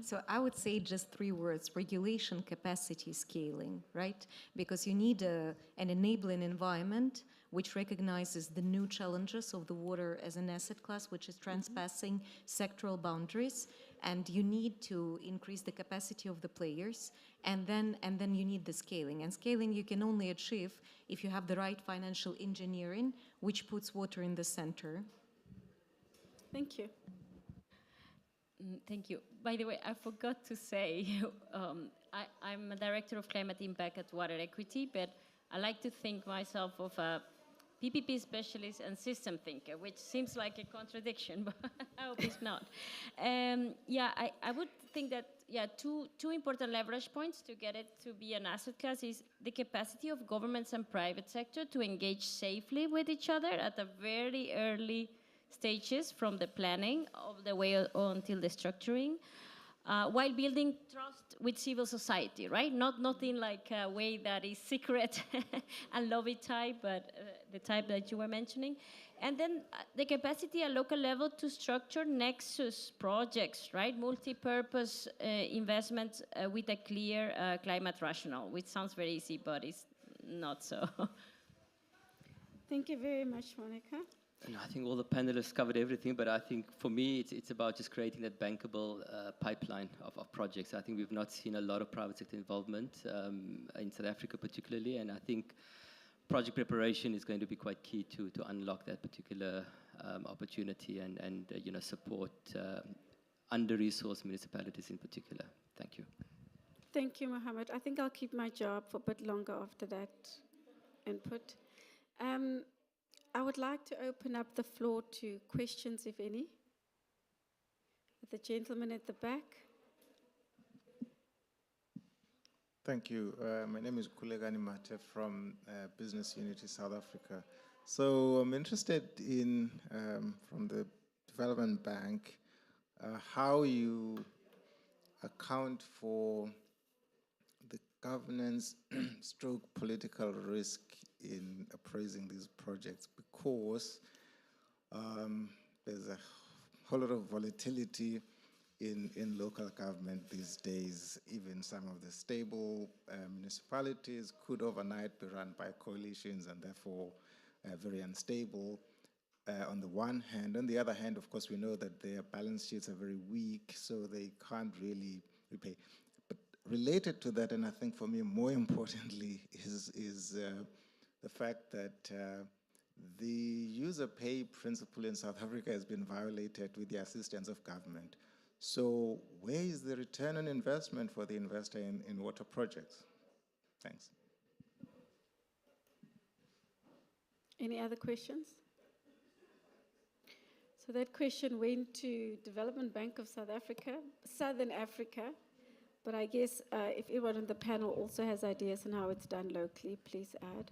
F: So I would say just 3 words: regulation, capacity, scaling, right? Because you need an enabling environment which recognizes the new challenges of the water as an asset class, which is transpassing sectoral boundaries, and you need to increase the capacity of the players, and then you need the scaling. And scaling you can only achieve if you have the right financial engineering, which puts water in the center.
A: Thank you.
G: Thank you. By the way, I forgot to say, I'm a director of climate impact at Water Equity, but I like to think myself of a PPP specialist and system thinker, which seems like a contradiction, but I hope it's not. I would think that, yeah, two important leverage points to get it to be an asset class is the capacity of governments and private sector to engage safely with each other at a very early stages, from the planning all the way until the structuring, while building trust with civil society, right? Not in like a way that is secret and lobby type, but the type that you were mentioning. And then the capacity at local level to structure nexus projects, right? Multi-purpose investments with a clear climate rationale, which sounds very easy, but it's not so.
A: Thank you very much, Monica.
E: And I think all the panelists covered everything, but I think for me, it's about just creating that bankable pipeline of projects. I think we've not seen a lot of private sector involvement in South Africa particularly, and I think project preparation is going to be quite key to unlock that particular opportunity and support under-resourced municipalities in particular. Thank you.
A: Thank you, Mohammed. I think I'll keep my job for a bit longer after that input. I would like to open up the floor to questions, if any. The gentleman at the back.
J: Thank you. My name is Kulegani Mate from Business Unity South Africa. So I'm interested in, from the Development Bank, how you account for the governance stroke political risk in appraising these projects, because there's a whole lot of volatility in local government these days. Even some of the stable municipalities could overnight be run by coalitions and therefore very unstable on the one hand. On the other hand, of course, we know that their balance sheets are very weak, so they can't really repay. But related to that, and I think for me more importantly, is the fact that the user pay principle in South Africa has been violated with the assistance of government. So where is the return on investment for the investor in water projects? Thanks.
A: Any other questions? So that question went to Development Bank of South Africa, Southern Africa, but I guess if everyone on the panel also has ideas on how it's done locally, please add.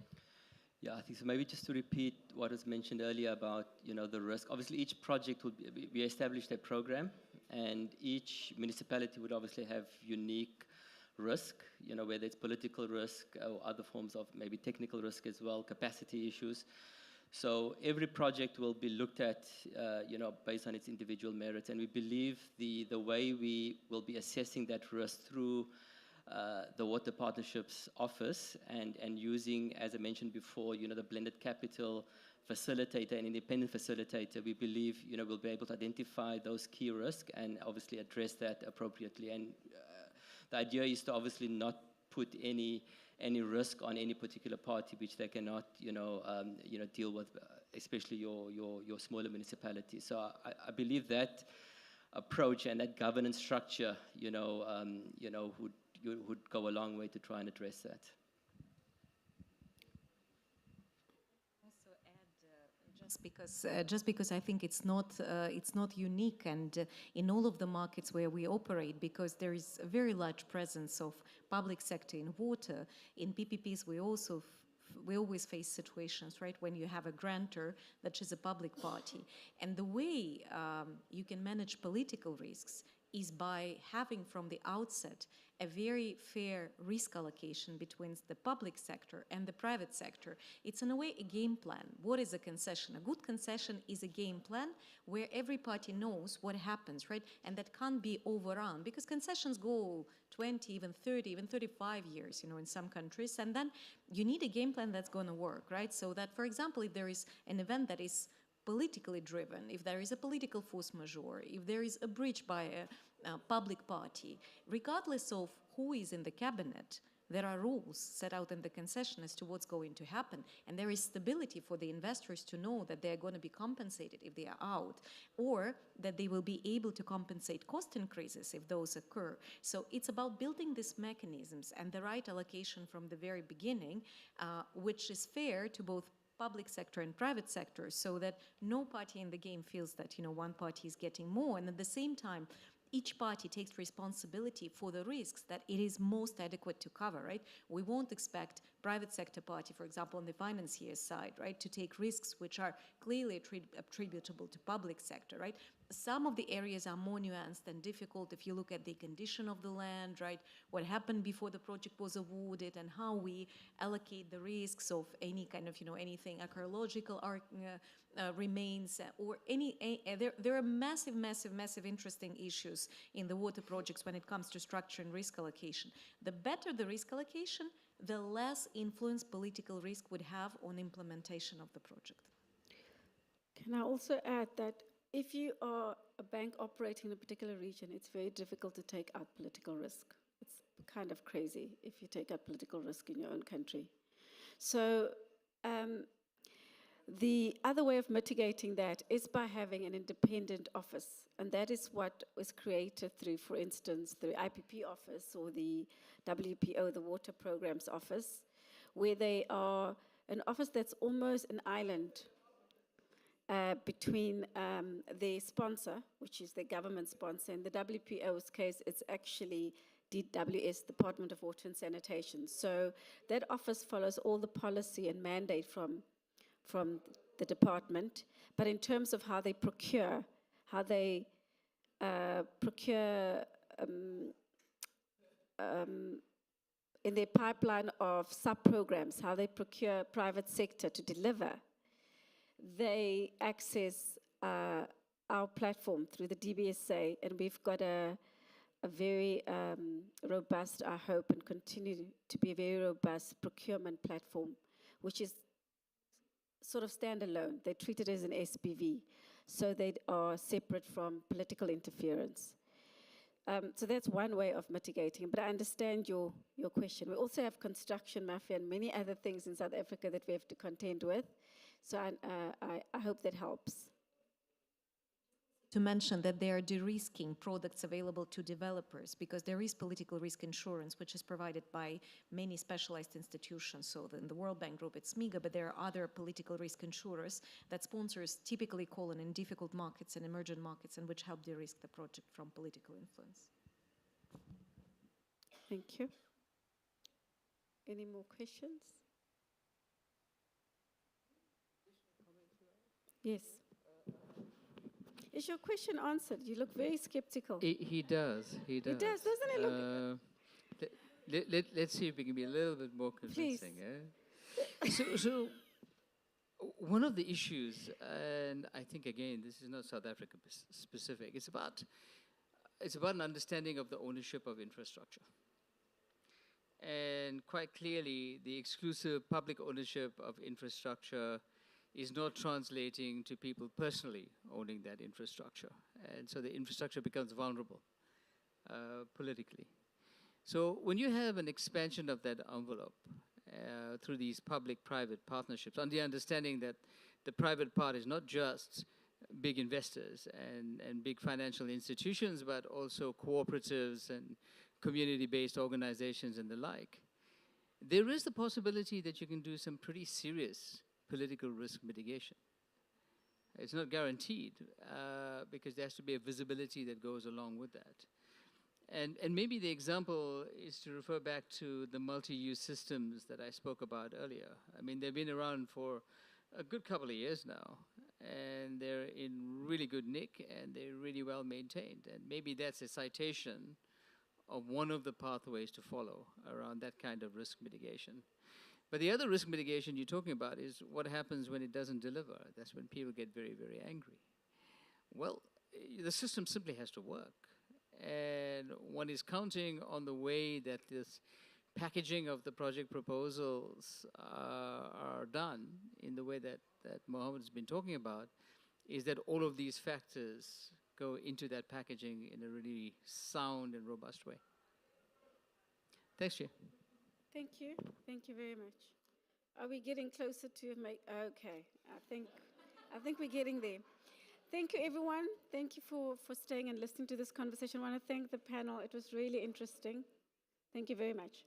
E: Yeah, I think so. Maybe just to repeat what was mentioned earlier about, the risk. Obviously, each project would be, we established a program, and each municipality would obviously have unique risk, whether it's political risk or other forms of maybe technical risk as well, capacity issues. So every project will be looked at, based on its individual merits, and we believe the way we will be assessing that risk through the Water Partnerships Office and using, as I mentioned before, the blended capital facilitator and independent facilitator, we believe, we'll be able to identify those key risks and obviously address that appropriately. And the idea is to obviously not put any risk on any particular party which they cannot, deal with, especially your smaller municipalities. So I believe that approach and that governance structure, would go a long way to try and address that.
F: Also add, just because I think it's not unique, and in all of the markets where we operate, because there is a very large presence of public sector in water. In PPPs, we always face situations, right, when you have a grantor that is a public party, and the way you can manage political risks is by having from the outset a very fair risk allocation between the public sector and the private sector. It's in a way a game plan. What is a concession? A good concession is a game plan where every party knows what happens, right? And that can't be overrun, because concessions go 20, even 30, even 35 years, in some countries. And then you need a game plan that's going to work, right? So that, for example, if there is an event that is politically driven, if there is a political force majeure, if there is a breach by a public party, regardless of who is in the cabinet, there are rules set out in the concession as to what's going to happen. And there is stability for the investors to know that they're going to be compensated if they are out, or that they will be able to compensate cost increases if those occur. So it's about building these mechanisms and the right allocation from the very beginning, which is fair to both public sector and private sector, so that no party in the game feels that one party is getting more, and at the same time each party takes responsibility for the risks that it is most adequate to cover, right? We won't expect private sector party, for example, on the financier side, right, to take risks which are clearly attributable to public sector, right? Some of the areas are more nuanced and difficult if you look at the condition of the land, right? What happened before the project was awarded and how we allocate the risks of any kind of, anything archaeological remains or there are massive interesting issues in the water projects when it comes to structure and risk allocation. The better the risk allocation, the less influence political risk would have on implementation of the project.
A: Can I also add that if you are a bank operating in a particular region, it's very difficult to take out political risk. It's kind of crazy if you take out political risk in your own country. So the other way of mitigating that is by having an independent office. And that is what was created through, for instance, the IPP office or the WPO, the Water Programs Office, where they are an office that's almost an island between their sponsor, which is the government sponsor. In the WPO's case, it's actually DWS, Department of Water and Sanitation. So that office follows all the policy and mandate from the department, but in terms of how they procure, in their pipeline of sub-programs, how they procure private sector to deliver, they access our platform through the DBSA, and we've got a very robust, I hope, and continue to be a very robust procurement platform, which is sort of standalone. They treat it as an SPV, so they are separate from political interference. So that's one way of mitigating, but I understand your question. We also have construction mafia and many other things in South Africa that we have to contend with. So I hope that helps.
F: To mention that they are de-risking products available to developers because there is political risk insurance, which is provided by many specialized institutions. So in the World Bank Group, it's MIGA, but there are other political risk insurers that sponsors typically call in difficult markets and emerging markets and which help de-risk the project from political influence.
A: Thank you. Any more questions? Yes. Is your question answered? You look very skeptical.
I: He does. He does.
A: He does, doesn't he? Look.
I: Let's see if we can be a little bit more convincing. So one of the issues, and I think again, this is not South Africa specific. It's about an understanding of the ownership of infrastructure, and quite clearly, the exclusive public ownership of infrastructure is not translating to people personally owning that infrastructure. And so the infrastructure becomes vulnerable politically. So when you have an expansion of that envelope through these public-private partnerships, on the understanding that the private part is not just big investors and big financial institutions, but also cooperatives and community-based organizations and the like, there is the possibility that you can do some pretty serious political risk mitigation. It's not guaranteed because there has to be a visibility that goes along with that. And maybe the example is to refer back to the multi-use systems that I spoke about earlier. I mean, they've been around for a good couple of years now, and they're in really good nick, and they're really well maintained. And maybe that's a citation of one of the pathways to follow around that kind of risk mitigation. But the other risk mitigation you're talking about is what happens when it doesn't deliver. That's when people get very, very angry. Well, the system simply has to work. And one is counting on the way that this packaging of the project proposals are done in the way that Mohammed has been talking about, is that all of these factors go into that packaging in a really sound and robust way. Thanks, Chair.
A: Thank you. Thank you very much. Are we getting closer to make? Okay, I think we're getting there. Thank you, everyone. Thank you for staying and listening to this conversation. I want to thank the panel. It was really interesting. Thank you very much.